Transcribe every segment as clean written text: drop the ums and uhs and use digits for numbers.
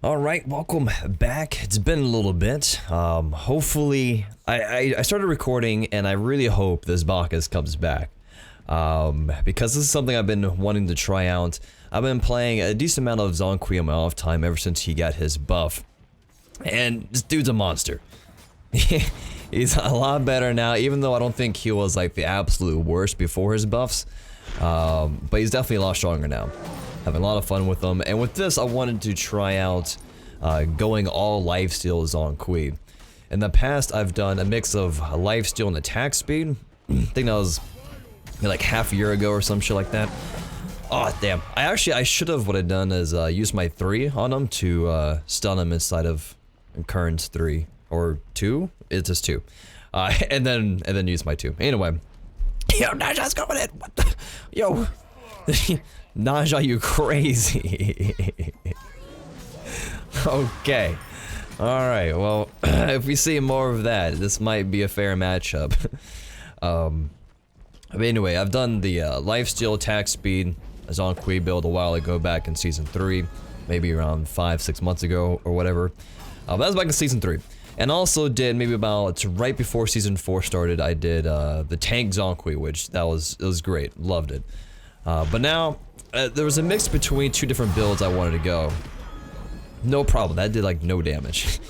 Alright, welcome back. It's been a little bit. Hopefully, I started recording and I really hope this Bacchus comes back. Because this is something I've been wanting to try out. I've been playing a decent amount of ZHONG KUI on my off time ever since he got his buff. And this dude's a monster. He's a lot better now, even though I don't think he was like the absolute worst before his buffs. But he's definitely a lot stronger now. Having a lot of fun with them, and with this I wanted to try out going all lifesteal ZHONG KUI. In the past I've done a mix of lifesteal and attack speed. I think that was like half a year ago or some shit like that. Oh damn, I should have, what I've done is used my 3 on him to stun him inside of Kern's 3 or 2, it's just 2, and then use my 2. Anyway, yo, Naja's going in. What the, yo. Naja, you crazy. Okay. Alright, well, if we see more of that, this might be a fair matchup. But anyway, I've done the lifesteal attack speed ZHONG KUI build a while ago back in Season 3. Maybe around 5-6 months ago or whatever. That was back in Season 3. And also did maybe about right before Season 4 started, I did the tank ZHONG KUI, which it was great. Loved it. But now, there was a mix between 2 different builds I wanted to go. No problem, that did like no damage.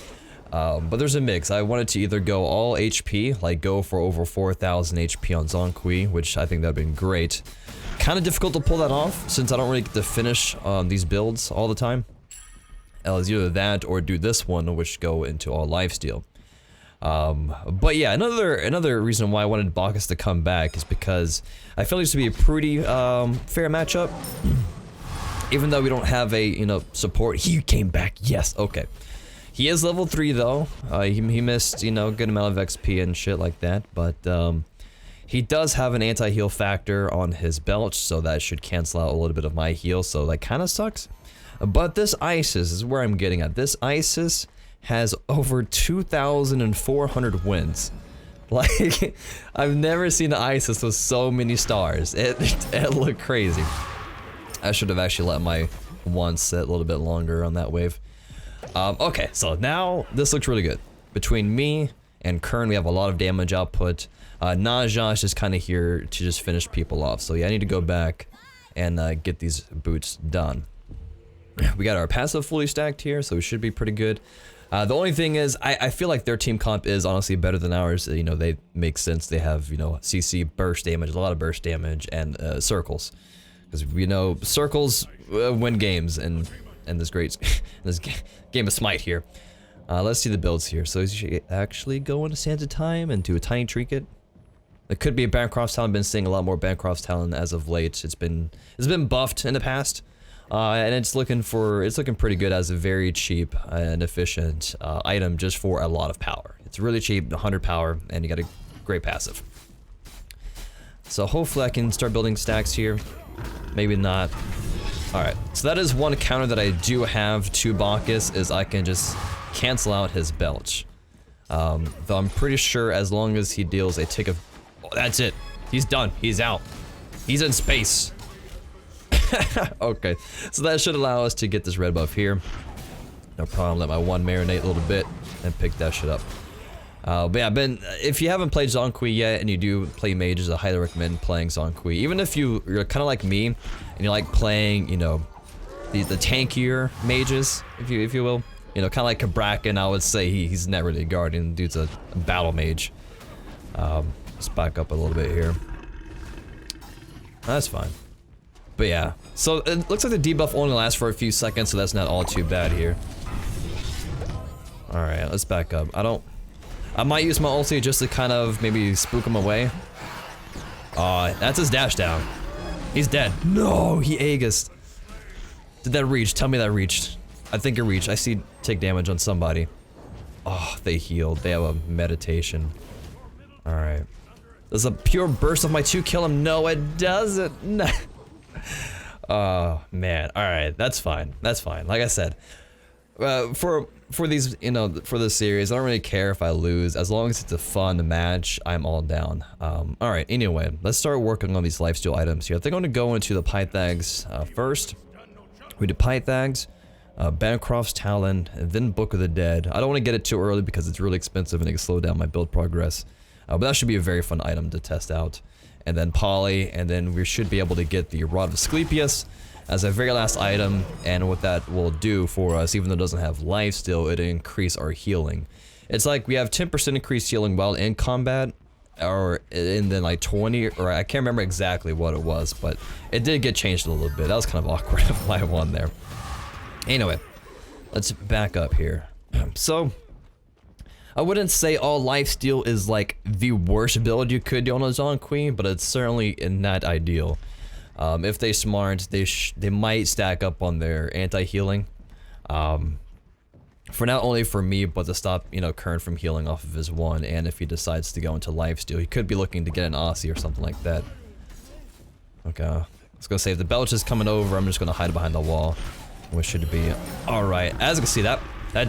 But there's a mix. I wanted to either go all HP, like go for over 4,000 HP on ZHONG KUI, which I think that'd been great. Kind of difficult to pull that off, since I don't really get to finish these builds all the time. It was either that or do this one, which go into all lifesteal. But yeah, another reason why I wanted Bacchus to come back is because I feel this to be a pretty fair matchup. Even though we don't have a support, he came back. Yes, okay. He is level 3 though. He missed good amount of XP and shit like that, but he does have an anti-heal factor on his belt, so that should cancel out a little bit of my heal. So that kind of sucks. But this Isis is where I'm getting at. This Isis has over 2,400 wins. Like, I've never seen an Isis with so many stars. It looked crazy. I should have actually let my one sit a little bit longer on that wave. Okay, so now this looks really good. Between me and Kern, we have a lot of damage output. Naja is just kind of here to just finish people off. So yeah, I need to go back and get these boots done. We got our passive fully stacked here, so we should be pretty good. The only thing is, I feel like their team comp is honestly better than ours. They make sense. They have, CC burst damage, a lot of burst damage, and circles. Because circles win games in this game of Smite here. Let's see the builds here. So is she actually go into Sands of Time and do a tiny trinket? It could be a Bancroft's Talon. I've been seeing a lot more Bancroft's Talon as of late. It's been buffed in the past. And it's looking pretty good as a very cheap and efficient item just for a lot of power. It's really cheap, 100 power, and you got a great passive. So hopefully I can start building stacks here. Maybe not. Alright, so that is one counter that I do have to Bacchus, is I can just cancel out his belch. Though I'm pretty sure as long as he deals a tick of... Oh, that's it. He's done. He's out. He's in space. Okay, so that should allow us to get this red buff here. No problem, let my one marinate a little bit and pick that shit up. But yeah, if you haven't played ZHONG KUI yet and you do play mages, I highly recommend playing ZHONG KUI. Even if you're kind of like me and you like playing, the tankier mages, if you will. Kind of like Kabrakan, I would say he's not really a guardian. Dude's a battle mage. Let's back up a little bit here. That's fine. But yeah, so it looks like the debuff only lasts for a few seconds, so that's not all too bad here. Alright, let's back up. I might use my ulti just to kind of maybe spook him away. That's his dash down. He's dead. No, he Aegis. Did that reach? Tell me that reached. I think it reached. I see take damage on somebody. Oh, they healed. They have a meditation. Alright. Does a pure burst of my 2 kill him? No, it doesn't. No. Oh man, alright, that's fine, like I said, for these, for this series, I don't really care if I lose, as long as it's a fun match, I'm all down. Alright, anyway, let's start working on these lifesteal items here. I think I'm gonna go into the Pythags first. We did Pythags, Bancroft's Talon, and then Book of the Dead. I don't want to get it too early because it's really expensive and it can slow down my build progress. But that should be a very fun item to test out. And then Poly, and then we should be able to get the Rod of Asclepius as a very last item. And what that will do for us, even though it doesn't have life still, it'll increase our healing. It's like we have 10% increased healing while in combat, or and then like 20, or I can't remember exactly what it was, but it did get changed a little bit. That was kind of awkward why I won there. Anyway, let's back up here. So, I wouldn't say all lifesteal is like the worst build you could do on a ZHONG Kui, but it's certainly not ideal. If they smart, they might stack up on their anti-healing. For not only for me, but to stop, you know, Kern from healing off of his one, and if he decides to go into lifesteal, he could be looking to get an Aussie or something like that. Okay, let's go save. The Belch is coming over. I'm just gonna hide behind the wall. What should it be? Alright, as you can see, that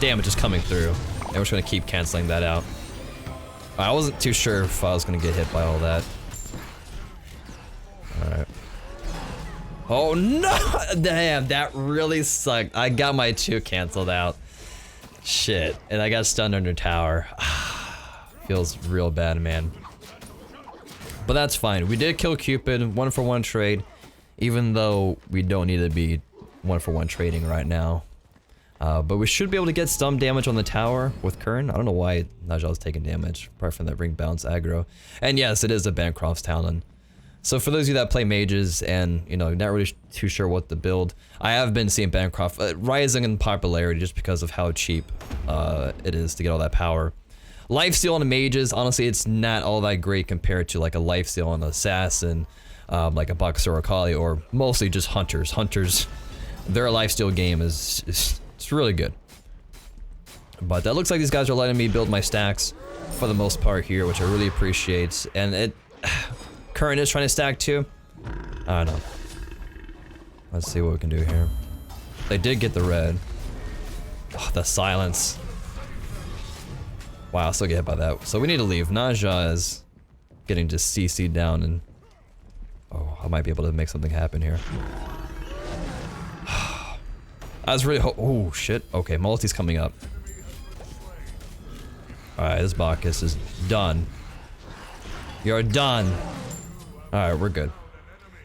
damage is coming through. And we're just gonna keep canceling that out. I wasn't too sure if I was gonna get hit by all that. Alright. Oh no! Damn, that really sucked. I got my 2 canceled out. Shit. And I got stunned under tower. Feels real bad, man. But that's fine. We did kill Cupid, 1-for-1 trade. Even though we don't need to be 1-for-1 trading right now. But we should be able to get some damage on the tower with Kern. I don't know why Najal is taking damage, apart from that ring bounce aggro. And yes, it is a Bancroft's Talon. So for those of you that play mages and, you know, not really too sure what to build, I have been seeing Bancroft rising in popularity just because of how cheap it is to get all that power. Lifesteal on the mages, honestly, it's not all that great compared to like a lifesteal on an assassin, like a Boxer or Kali, or mostly just hunters. Hunters, their lifesteal game is it's really good. But that looks like these guys are letting me build my stacks for the most part here, which I really appreciate. And it, Current is trying to stack too. I don't know. Let's see what we can do here. They did get the red. Oh, the silence. Wow, I'll still get hit by that. So we need to leave. Naja is getting just CC'd down, and oh, I might be able to make something happen here. I was really oh shit. Okay, multi's coming up. Alright, this Bacchus is done. You're done. Alright, we're good.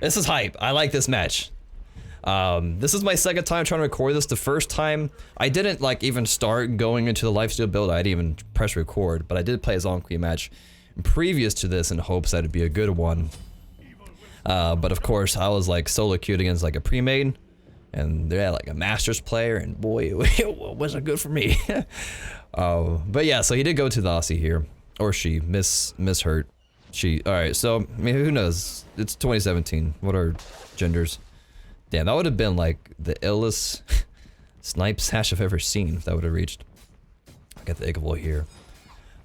This is hype. I like this match. This is my second time trying to record this. The first time, I didn't like even start going into the lifesteal build. I didn't even press record, but I did play a ZHONG Kui match previous to this in hopes that it'd be a good one. But of course, I was like solo queued against like a pre-made, and they're like a Masters player, and boy, it wasn't good for me. But yeah, so he did go to the Aussie here, or she mishurt. She, alright, so, I mean, who knows? It's 2017. What are genders? Damn, that would have been like the illest snipe sash I've ever seen if that would have reached. I got the Igavol here.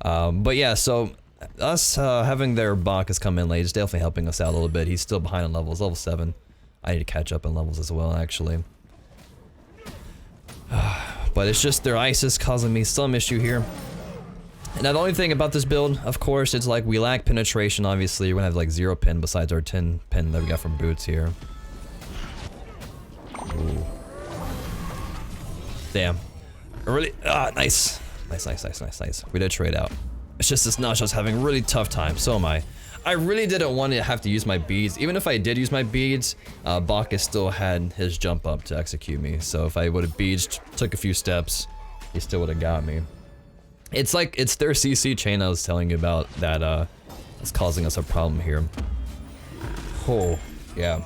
But yeah, so us having their Bacchus come in late is definitely helping us out a little bit. He's still behind on levels, level 7. I need to catch up in levels as well, actually. But it's just their ice is causing me some issue here. Now the only thing about this build, of course, it's like we lack penetration, obviously. We're gonna have like 0 pin besides our 10 pin that we got from boots here. Ooh. Damn. Really, nice. Nice. We did trade out. It's just this Naja's having a really tough time, so am I. I really didn't want to have to use my beads. Even if I did use my beads, Bacchus still had his jump up to execute me. So if I would have beads, took a few steps, he still would have got me. It's like, it's their CC chain I was telling you about that is causing us a problem here. Oh, yeah.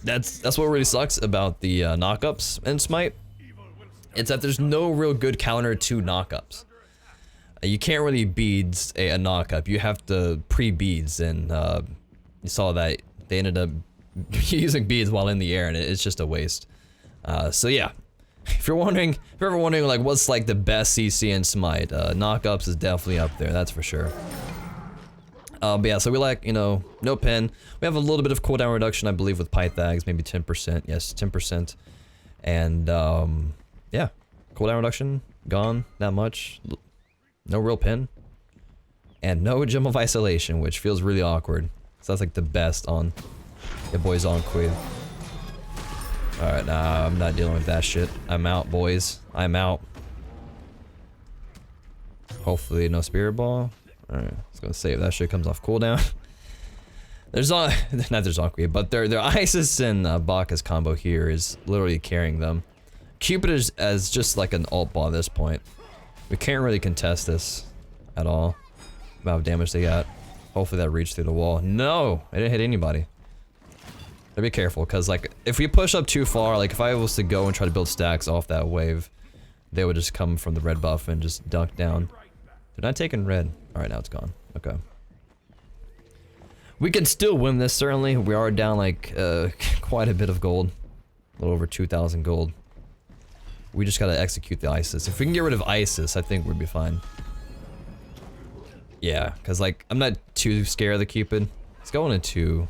That's what really sucks about the knockups in Smite. It's that there's no real good counter to knockups. You can't really beads a knockup. You have to pre-beads, and you saw that they ended up using beads while in the air, and it's just a waste. So yeah. If you're ever wondering like what's like the best CC in Smite, knockups is definitely up there, that's for sure. But yeah, so we like, you know, no pin. We have a little bit of cooldown reduction, I believe, with Pythags, maybe 10%. Yes, 10%. And yeah, cooldown reduction gone, not much. No real pin. And no gem of isolation, which feels really awkward. So that's like the best on your boy ZHONG Kui. Alright, nah, I'm not dealing with that shit. I'm out, boys. I'm out. Hopefully no spirit ball. Alright, I was gonna say if that shit comes off cooldown. There's not there's ZHONG KUI, but their Isis and Bacchus combo here is literally carrying them. Cupid is as just like an ult ball at this point. We can't really contest this at all. Amount of damage they got. Hopefully that reached through the wall. No, it didn't hit anybody. So be careful, cause like if we push up too far, like if I was to go and try to build stacks off that wave, they would just come from the red buff and just dunk down. They're not taking red. All right, now it's gone. Okay. We can still win this, certainly. We are down like quite a bit of gold. A little over 2,000 gold. We just gotta execute the Isis. If we can get rid of Isis, I think we'd be fine. Yeah, because like, I'm not too scared of the Cupid. It's going into...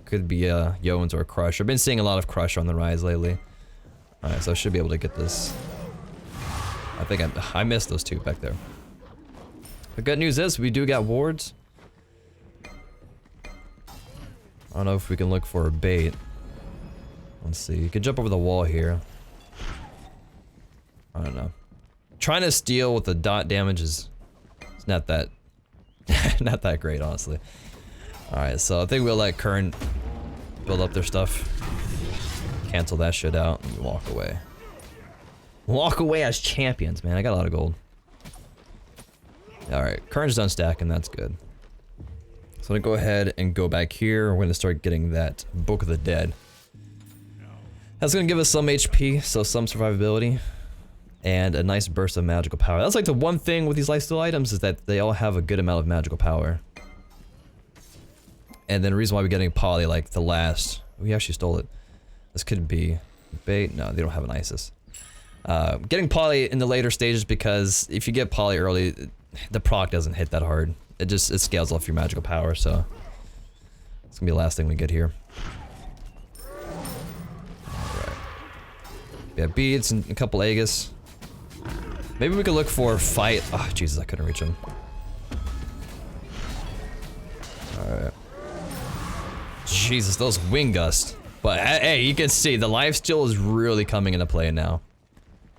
Could be Yowens or Crush. I've been seeing a lot of Crush on the rise lately. Alright, so I should be able to get this. I think I missed those two back there. The good news is, we do got wards. I don't know if we can look for a bait. Let's see. You can jump over the wall here. I don't know. Trying to steal with the dot damage is it's not that not that great, honestly. Alright, so I think we'll let Current build up their stuff. Cancel that shit out and walk away. Walk away as champions, man. I got a lot of gold. Alright, Current's done stacking, that's good. So I'm gonna go ahead and go back here. We're gonna start getting that Book of the Dead. That's gonna give us some HP, so some survivability. And a nice burst of magical power. That's like the one thing with these lifesteal items is that they all have a good amount of magical power. And then the reason why we're getting Poly like the last... We actually stole it. This could be bait. No, they don't have an Isis. Getting Poly in the later stages because if you get Poly early, the proc doesn't hit that hard. It scales off your magical power, so... It's gonna be the last thing we get here. Alright. We have beads and a couple Aegis. Maybe we could look for fight. Oh, Jesus, I couldn't reach him. Alright. Jesus, those wing gusts. But hey, you can see the lifesteal is really coming into play now.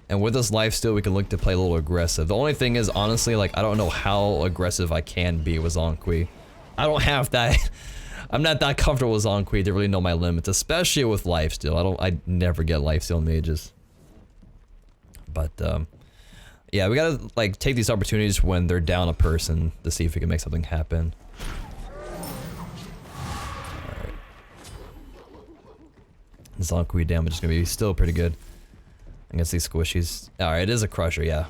And with this lifesteal, we can look to play a little aggressive. The only thing is, honestly, like, I don't know how aggressive I can be with ZHONG KUI. I don't have that. I'm not that comfortable with ZHONG KUI to really know my limits, especially with lifesteal. I never get lifesteal mages. But, yeah, we gotta, like, take these opportunities when they're down a person to see if we can make something happen. Alright. ZHONG KUI damage is gonna be still pretty good against these squishies. Alright, it is a Crusher, yeah.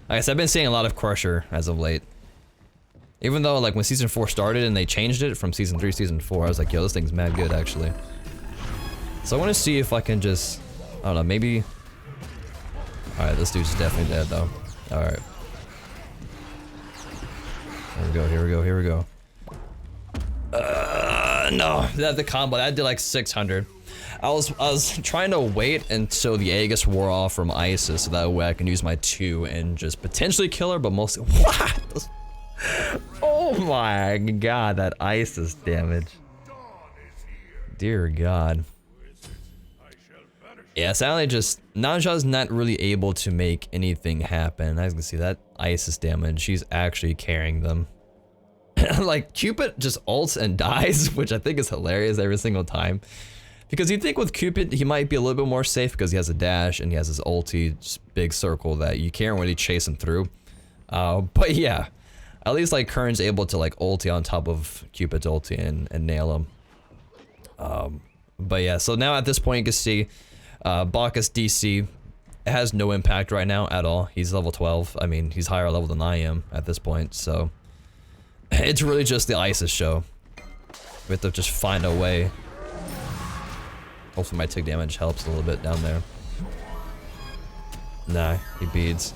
I guess I've been seeing a lot of Crusher as of late. Even though, like, when Season 4 started and they changed it from Season 3 to Season 4, I was like, yo, this thing's mad good, actually. So I want to see if I can just... I don't know, maybe... Alright, this dude's definitely dead, though. Alright. Here we go, here we go, here we go. No, the combo, that did like 600. I was trying to wait until the Aegis wore off from Isis so that way I can use my 2 and just potentially kill her, but mostly... What? Oh my god, that Isis damage. Dear god. Yeah, sadly just... Naja's not really able to make anything happen. As you can see, that Isis damage, she's actually carrying them. Like, Cupid just ults and dies, which I think is hilarious every single time. Because you'd think with Cupid, he might be a little bit more safe because he has a dash and he has his ulti, just big circle that you can't really chase him through. But yeah, at least like Kern's able to like ulti on top of Cupid's ulti and nail him. But yeah, so now at this point you can see Bacchus DC has no impact right now at all. He's level 12. I mean, he's higher level than I am at this point, so it's really just the Isis show. We have to just find a way. Hopefully my tick damage helps a little bit down there. Nah, he beads.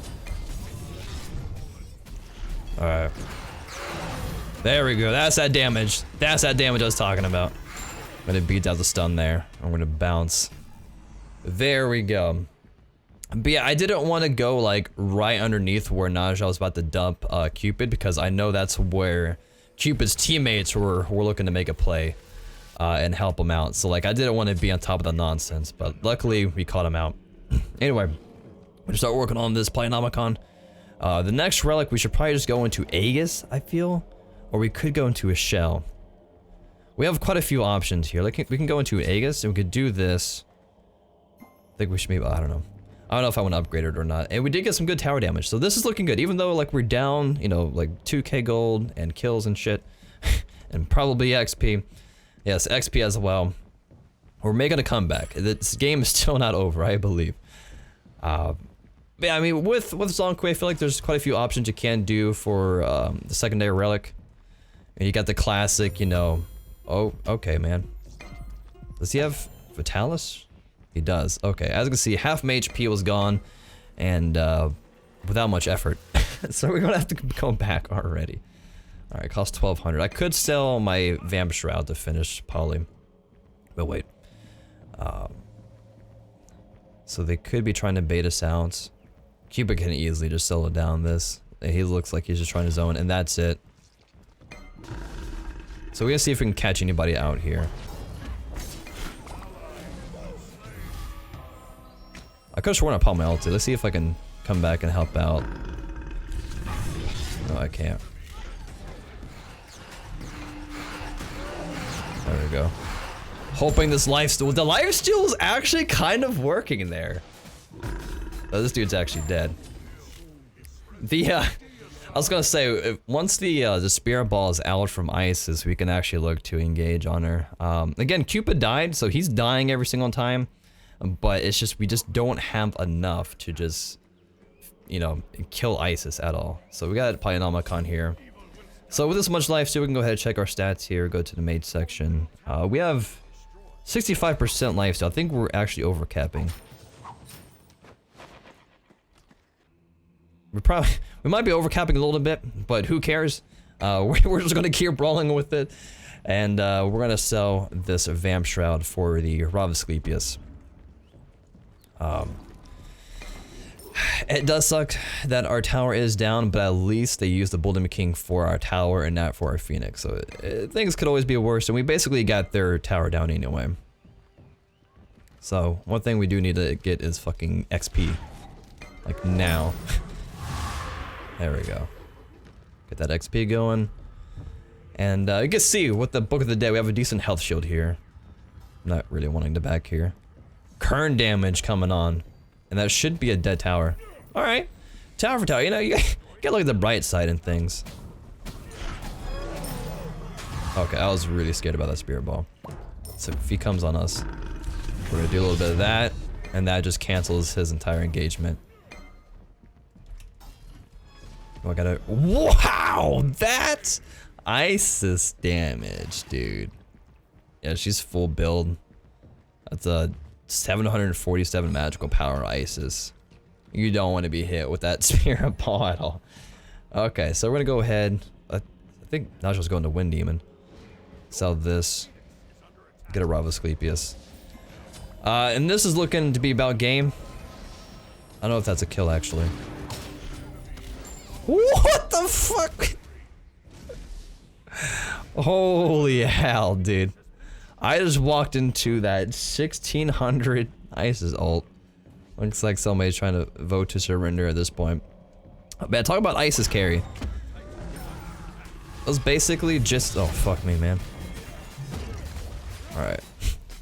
Alright. There we go, that's that damage. That's that damage I was talking about. I'm gonna beat out the stun there. I'm gonna bounce. There we go. But yeah, I didn't want to go like right underneath where Naja was about to dump Cupid because I know that's where Cupid's teammates were looking to make a play. and help him out. So like I didn't want to be on top of the nonsense, but luckily we caught him out. Anyway, we'll start working on this Plionomicon. The next relic we should probably just go into Aegis, I feel, or we could go into a shell. We have quite a few options here. Like we can go into Aegis and we could do this. I think we should maybe, I don't know. I don't know if I want to upgrade it or not. And we did get some good tower damage, so this is looking good. Even though like we're down, you know, like 2k gold and kills and shit, and probably XP. Yes, XP as well. We're making a comeback. This game is still not over, I believe. Yeah, I mean, with ZHONG KUI, I feel like there's quite a few options you can do for the secondary relic. And you got the classic, you know. Oh, okay, man. Does he have Vitalis? He does. Okay, as you can see, half my HP was gone, and without much effort. So we're gonna have to go back already. All right, cost 1,200. I could sell my Vamp Shroud to finish Poly, but wait. So they could be trying to bait us out. Cupid can easily just solo down this. He looks like he's just trying to zone, and that's it. So we're gonna see if we can catch anybody out here. I could've sworn I popped my ulti. Let's see if I can come back and help out. No, I can't. There we go. Hoping this lifesteal. The lifesteal is actually kind of working there. Oh, this dude's actually dead. I was gonna say, once the spirit ball is out from Isis, we can actually look to engage on her. Again, Cupid died, so he's dying every single time. But it's just, we just don't have enough to just, you know, kill Isis at all. So we got Plionomicon here. So with this much life, so we can go ahead and check our stats here, go to the mate section. We have 65% lifesteal. I think we're actually overcapping. We might be overcapping a little bit, but who cares? We're just gonna keep brawling with it. And we're gonna sell this Vamp Shroud for the Ravasclepius. It does suck that our tower is down, but at least they used the Bulldom King for our tower and not for our Phoenix. So things could always be worse, and we basically got their tower down anyway. So one thing we do need to get is fucking XP, like now. There we go. Get that XP going, and you can see with the Book of the Dead we have a decent health shield here. Not really wanting to back here. Kern damage coming on, and that should be a dead tower. All right, tower for tower. You know, you gotta look at the bright side and things. Okay, I was really scared about that spirit ball. So if he comes on us, we're gonna do a little bit of that, and that just cancels his entire engagement. Oh, I gotta. Wow, that's Isis damage, dude. Yeah, she's full build. That's a 747 magical power Isis. You don't want to be hit with that spirit ball at all. Okay, so we're gonna go ahead. I think Nacho's going to Wind Demon. Sell this. Get a Ravasclepius. And this is looking to be about game. I don't know if that's a kill actually. What the fuck? Holy hell, dude. I just walked into that 1600 Isis ult. Looks like somebody's trying to vote to surrender at this point. Man, talk about Isis carry. It was basically just, oh fuck me, man. Alright.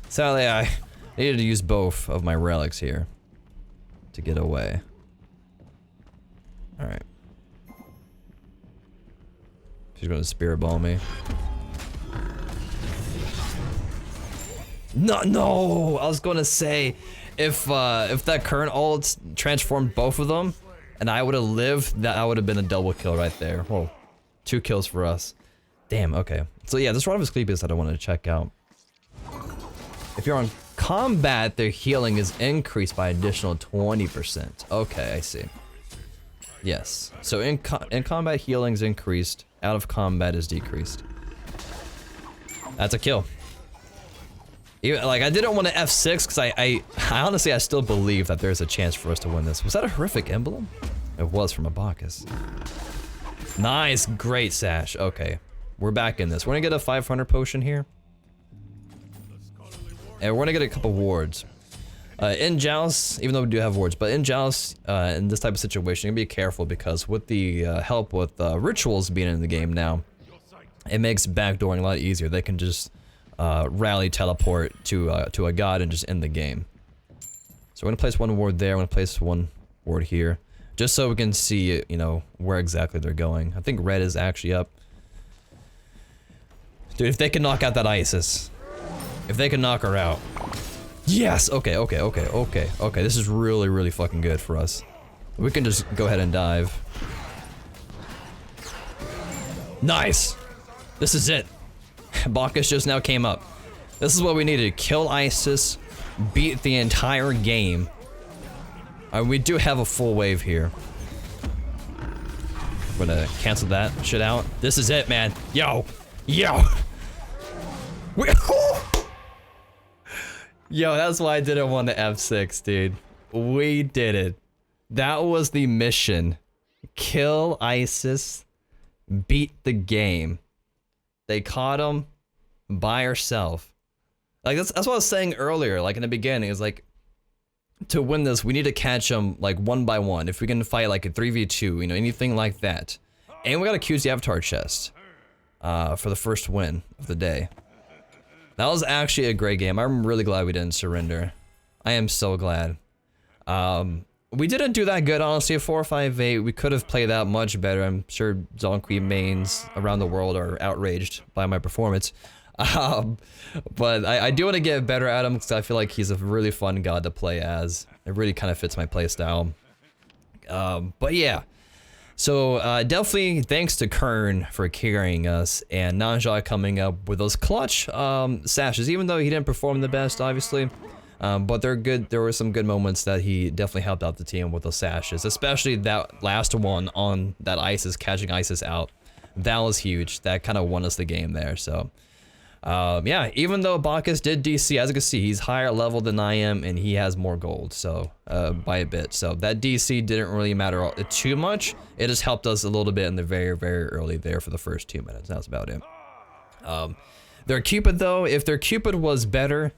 Sadly, I needed to use both of my relics here to get away. Alright. She's gonna spirit ball me. No, I was gonna say, if that current ult transformed both of them, and I would have lived, that would have been a double kill right there. Whoa, 2 kills for us. Damn. Okay. So yeah, this Ravasclepius that I wanted to check out. If you're on combat, their healing is increased by additional 20%. Okay, I see. Yes. So in combat, healing is increased. Out of combat is decreased. That's a kill. Even, like, I didn't want to F6 because I honestly, I still believe that there's a chance for us to win this. Was that a horrific emblem? It was from a Bacchus. Nice, great sash. Okay, we're back in this. We're gonna get a 500 potion here. and we're gonna get a couple wards. In Joust, even though we do have wards, but in Joust, in this type of situation, you gotta be careful because with the help with rituals being in the game now, it makes backdooring a lot easier. They can just rally teleport to a god and just end the game. So we're gonna place one ward there. I'm gonna place one ward here, just so we can see, you know, where exactly they're going. I think red is actually up. Dude, if they can knock out that Isis, if they can knock her out. Yes! Okay. This is really, really fucking good for us. We can just go ahead and dive. Nice! This is it. Bacchus just now came up. This is what we needed. Kill Isis, beat the entire game. We do have a full wave here. We're gonna cancel that shit out. This is it, man. Yo! Yo, that's why I didn't want the F6, dude. We did it. That was the mission. Kill Isis, beat the game. They caught him by herself. Like, that's what I was saying earlier, like in the beginning, is like, to win this, we need to catch them like one by one. If we can fight like a 3v2, you know, anything like that. And we gotta accuse the Avatar chest for the first win of the day. That was actually a great game. I'm really glad we didn't surrender. I am so glad. We didn't do that good, honestly, at 458. We could have played that much better. I'm sure ZHONG KUI mains around the world are outraged by my performance. But I do want to get better at him because I feel like he's a really fun god to play as. It really kind of fits my playstyle. But yeah. So definitely thanks to Kern for carrying us, and Nanja coming up with those clutch sashes, even though he didn't perform the best, obviously. But they're good. There were some good moments that he definitely helped out the team with those sashes, especially that last one on that Isis, catching Isis out. That was huge. That kind of won us the game there. So yeah, even though Bacchus did DC, as you can see, he's higher level than I am, and he has more gold, so by a bit. So that DC didn't really matter too much. It just helped us a little bit in the very, very early there for the first 2 minutes. That's about it. Their Cupid, though, if their Cupid was better,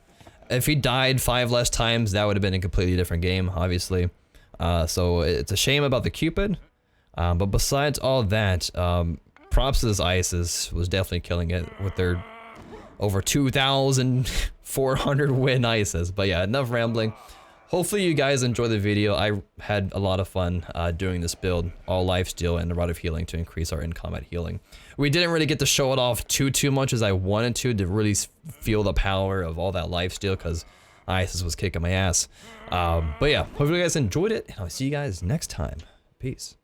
if he died 5 less times, that would have been a completely different game, obviously. So it's a shame about the Cupid. But besides all that, props to this Isis was definitely killing it with their over 2,400 win Isis. But yeah, enough rambling. Hopefully you guys enjoy the video. I had a lot of fun doing this build, all lifesteal and a Rod of Healing to increase our in-combat healing. We didn't really get to show it off too much as I wanted to really feel the power of all that lifesteal, because Isis was kicking my ass. But yeah, hopefully you guys enjoyed it, and I'll see you guys next time. Peace.